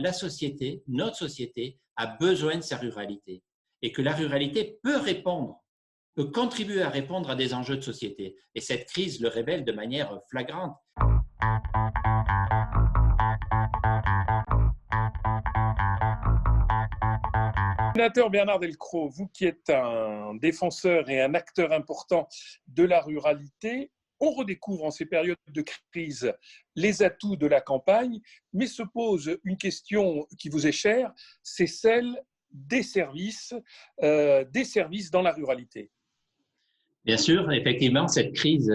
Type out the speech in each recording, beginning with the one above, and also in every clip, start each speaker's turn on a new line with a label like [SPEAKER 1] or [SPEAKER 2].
[SPEAKER 1] la société, notre société, a besoin de sa ruralité et que la ruralité peut contribuer à répondre à des enjeux de société. Et cette crise le révèle de manière flagrante.
[SPEAKER 2] Sénateur Bernard Delcros, vous qui êtes un défenseur et un acteur important de la ruralité, on redécouvre en ces périodes de crise les atouts de la campagne, mais se pose une question qui vous est chère, c'est celle des services dans la ruralité.
[SPEAKER 1] Bien sûr, effectivement, cette crise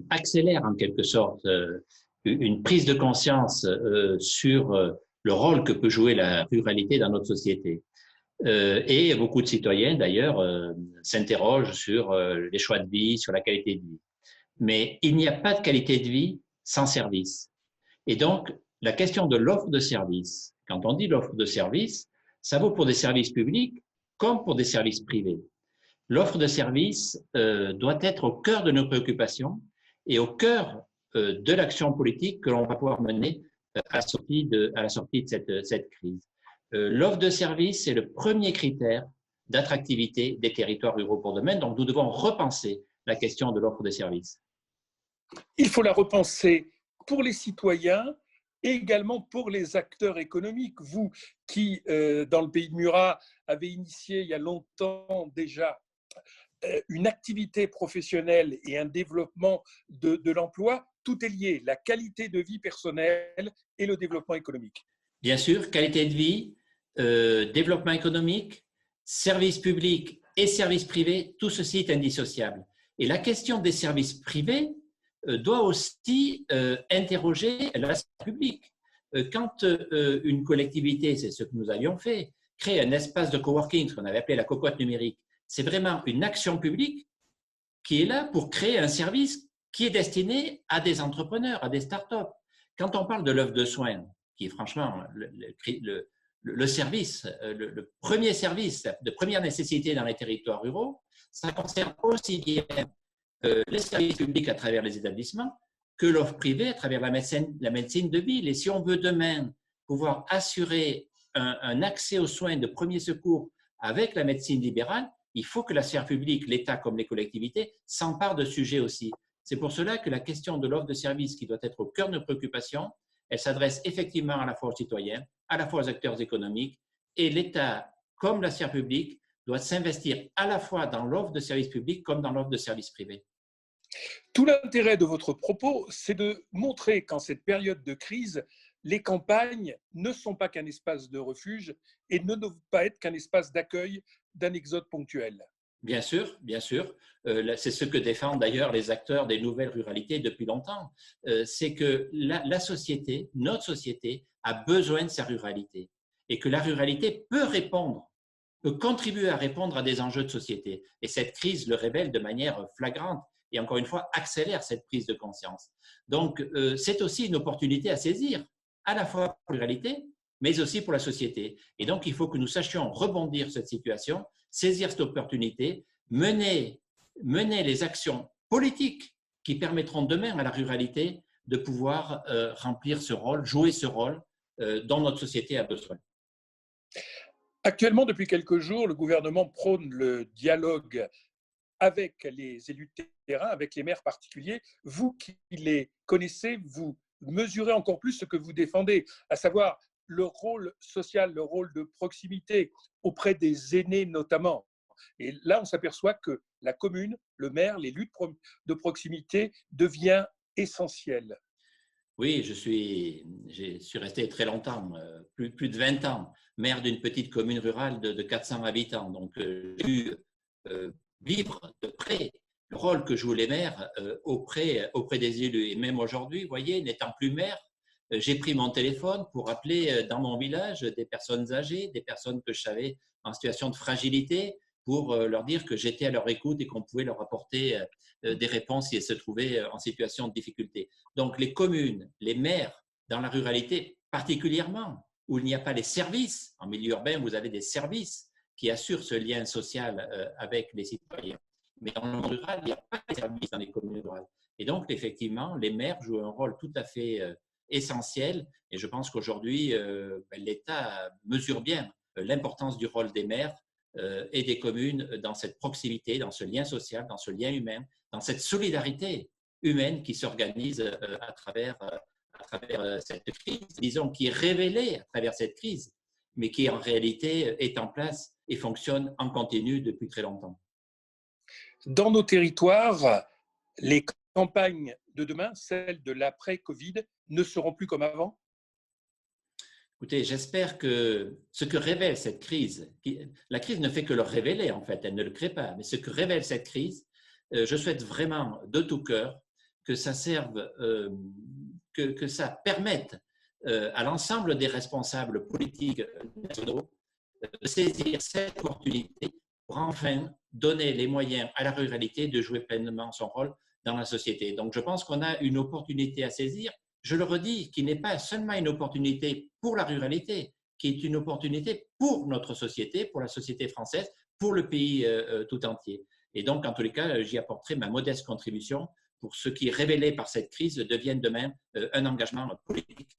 [SPEAKER 1] accélère en quelque sorte une prise de conscience sur le rôle que peut jouer la ruralité dans notre société. Et beaucoup de citoyens, d'ailleurs, s'interrogent sur les choix de vie, sur la qualité de vie. Mais il n'y a pas de qualité de vie sans service. Et donc, la question de l'offre de service, quand on dit l'offre de service, ça vaut pour des services publics comme pour des services privés. L'offre de service doit être au cœur de nos préoccupations et au cœur de l'action politique que l'on va pouvoir mener à la sortie de cette crise. L'offre de service, c'est le premier critère d'attractivité des territoires ruraux pour demain. Donc, nous devons repenser la question de l'offre de service.
[SPEAKER 2] Il faut la repenser pour les citoyens et également pour les acteurs économiques. Vous qui, dans le pays de Murat, avez initié il y a longtemps déjà une activité professionnelle et un développement de l'emploi, tout est lié, la qualité de vie personnelle et le développement économique.
[SPEAKER 1] Bien sûr, qualité de vie, développement économique, services publics et services privés, tout ceci est indissociable. Et la question des services privés doit aussi interroger la sphère publique. Quand une collectivité, c'est ce que nous avions fait, crée un espace de coworking, ce qu'on avait appelé la cocotte numérique, c'est vraiment une action publique qui est là pour créer un service qui est destiné à des entrepreneurs, à des startups. Quand on parle de l'offre de soins, qui est franchement le service, le premier service de première nécessité dans les territoires ruraux, ça concerne aussi bien les services publics à travers les établissements que l'offre privée à travers la médecine de ville. Et si on veut demain pouvoir assurer un accès aux soins de premier secours avec la médecine libérale, il faut que la sphère publique, l'État comme les collectivités, s'emparent de ce sujet aussi. C'est pour cela que la question de l'offre de services qui doit être au cœur de nos préoccupations, elle s'adresse effectivement à la fois aux citoyens, à la fois aux acteurs économiques, et l'État, comme la sphère publique, doit s'investir à la fois dans l'offre de services publics comme dans l'offre de services privés.
[SPEAKER 2] Tout l'intérêt de votre propos, c'est de montrer qu'en cette période de crise, les campagnes ne sont pas qu'un espace de refuge et ne doivent pas être qu'un espace d'accueil d'un exode ponctuel.
[SPEAKER 1] Bien sûr, bien sûr. C'est ce que défendent d'ailleurs les acteurs des nouvelles ruralités depuis longtemps. C'est que la société, notre société, a besoin de sa ruralité et que la ruralité peut contribuer à répondre à des enjeux de société. Et cette crise le révèle de manière flagrante et encore une fois accélère cette prise de conscience. Donc, c'est aussi une opportunité à saisir, à la fois pour la ruralité, mais aussi pour la société. Et donc, il faut que nous sachions rebondir cette situation, saisir cette opportunité, mener les actions politiques qui permettront demain à la ruralité de pouvoir remplir ce rôle, jouer ce rôle dont notre société a besoin.
[SPEAKER 2] Actuellement, depuis quelques jours, le gouvernement prône le dialogue avec les élus de terrain, avec les maires particuliers. Vous qui les connaissez, vous mesurez encore plus ce que vous défendez, à savoir le rôle social, le rôle de proximité auprès des aînés notamment. Et là, on s'aperçoit que la commune, le maire, les luttes de proximité devient essentielles.
[SPEAKER 1] Oui, je suis resté très longtemps, plus de 20 ans, maire d'une petite commune rurale de 400 habitants. Donc, j'ai pu vivre de près le rôle que jouent les maires auprès des élus. Et même aujourd'hui, vous voyez, n'étant plus maire, j'ai pris mon téléphone pour appeler dans mon village des personnes âgées, des personnes que je savais en situation de fragilité, pour leur dire que j'étais à leur écoute et qu'on pouvait leur apporter des réponses si elles se trouvaient en situation de difficulté. Donc, les communes, les maires dans la ruralité particulièrement, où il n'y a pas les services, en milieu urbain, vous avez des services qui assurent ce lien social avec les citoyens. Mais dans le monde rural, il n'y a pas de services dans les communes rurales. Et donc, effectivement, les maires jouent un rôle tout à fait essentiel. Et je pense qu'aujourd'hui, l'État mesure bien l'importance du rôle des maires et des communes dans cette proximité, dans ce lien social, dans ce lien humain, dans cette solidarité humaine qui s'organise à travers cette crise, disons, qui est révélée à travers cette crise, mais qui en réalité est en place et fonctionne en continu depuis très longtemps.
[SPEAKER 2] Dans nos territoires, les campagnes de demain, celles de l'après-Covid, ne seront plus comme avant?
[SPEAKER 1] Écoutez, j'espère que ce que révèle cette crise, la crise ne fait que le révéler en fait, elle ne le crée pas, mais ce que révèle cette crise, je souhaite vraiment de tout cœur que ça serve, que ça permette à l'ensemble des responsables politiques nationaux de saisir cette opportunité pour enfin donner les moyens à la ruralité de jouer pleinement son rôle dans la société. Donc je pense qu'on a une opportunité à saisir, je le redis, qui n'est pas seulement une opportunité pour la ruralité, qui est une opportunité pour notre société, pour la société française, pour le pays tout entier. Et donc, en tous les cas, j'y apporterai ma modeste contribution pour ce qui est révélé par cette crise devienne demain un engagement politique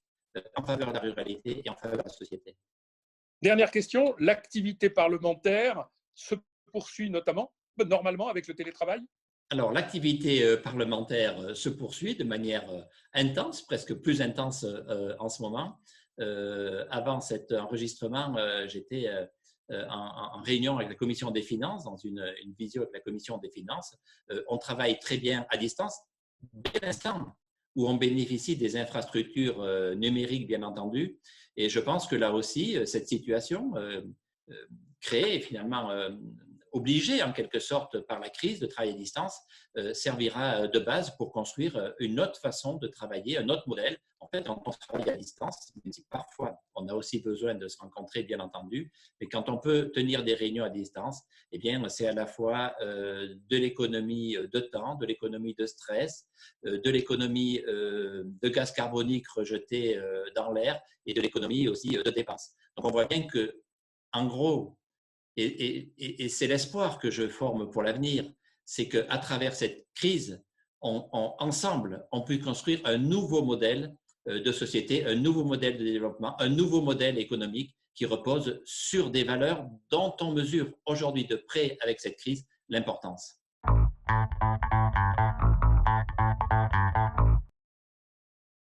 [SPEAKER 1] en faveur de la ruralité et en faveur de la société.
[SPEAKER 2] Dernière question, l'activité parlementaire se poursuit normalement avec le télétravail?
[SPEAKER 1] Alors, l'activité parlementaire se poursuit de manière intense, presque plus intense en ce moment. Avant cet enregistrement, j'étais en réunion avec la Commission des finances, dans une visio avec la Commission des finances. On travaille très bien à distance, dès l'instant où on bénéficie des infrastructures numériques, bien entendu. Et je pense que là aussi, cette situation créée finalement obligée en quelque sorte par la crise de travailler à distance, servira de base pour construire une autre façon de travailler, un autre modèle. En fait, on travaille à distance, même si parfois on a aussi besoin de se rencontrer, bien entendu, mais quand on peut tenir des réunions à distance, eh bien, c'est à la fois de l'économie de temps, de l'économie de stress, de l'économie de gaz carbonique rejeté dans l'air et de l'économie aussi de dépenses. Donc, on voit bien que, en gros, et c'est l'espoir que je forme pour l'avenir, c'est qu'à travers cette crise, ensemble, on peut construire un nouveau modèle de société, un nouveau modèle de développement, un nouveau modèle économique qui repose sur des valeurs dont on mesure aujourd'hui de près avec cette crise l'importance.